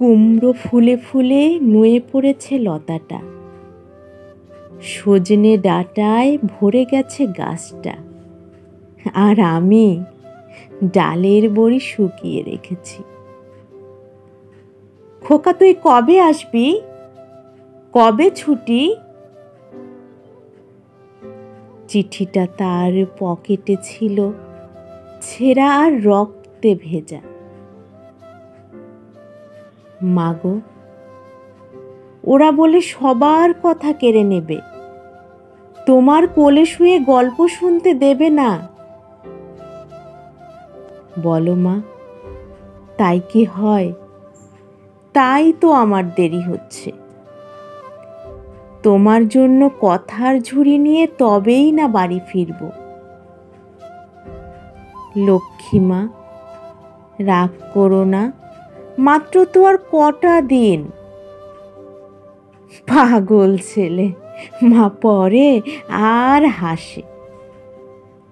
কুমড়ো ফুলে ফুলে নুয়ে পড়েছে লতাটা, সজনে ডাঁটায় ভরে গেছে গাছটা, আর আমি ডালের বড়ি শুকিয়ে রেখেছি। খোকা, তুই কবে আসবি? কবে ছুটি? চিঠিটা তার পকেটে ছিল, ছেঁড়া আর রক্তে ভেজা। মাগো, ওরা বলে সবার কথা কেড়ে নেবে, তোমার কোলে শুয়ে গল্প শুনতে দেবে না। বলো মা, তাই কি হয়? তাই তো আমার দেরি হচ্ছে। তোমার জন্য কথার ঝুড়ি নিয়ে তবেই না বাড়ি ফিরব। লক্ষ্মী মা, রাগ করো না, মাত্র তো আর কটা দিন। পাগল ছেলে, মা পড়ে আর হাসে।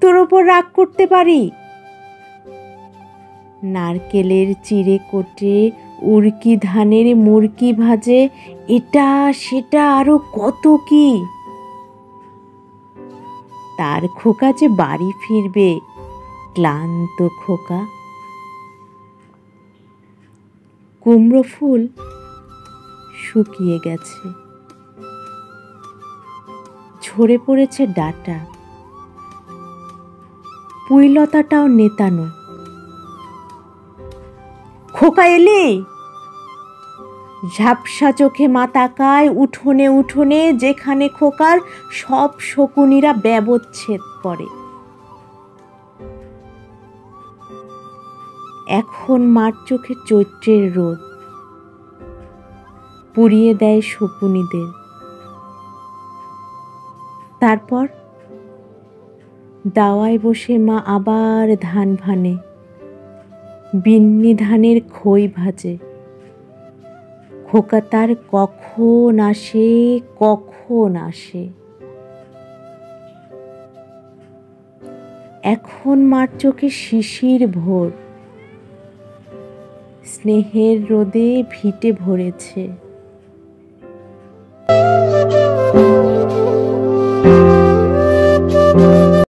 তোর ওপর রাগ করতে পারি? নারকেলের চিড়ে কোটে, উড়কি ধানের মুরকি ভাজে, এটা সেটা আরো কত কি। তার খোকা যে বাড়ি ফিরবে, ক্লান্ত খোকা। কুমড়ো ফুল শুকিয়ে গেছে, ঝরে পড়েছে ডাঁটা, পুঁইলতাটাও নেতানো। খোকা, এলি? ঝাপসা চোখে মা তাকায় উঠোনে উঠোনে, যেখানে খোকার সব শকুনিরা ব্যবচ্ছেদ করে। এখন মার চোখে চৈত্রের রোদ পুড়িয়ে দেয় শকুনিদের। তারপর দাওয়ায় বসে মা আবার ধান ভানে, বিন্নি ধানের খই ভাজে। খোকা তার কখন আসে, কখন আসে। এখন মার চোখে শিশির ভোর, স্নেহের রোদে ভিটে ভরেছে।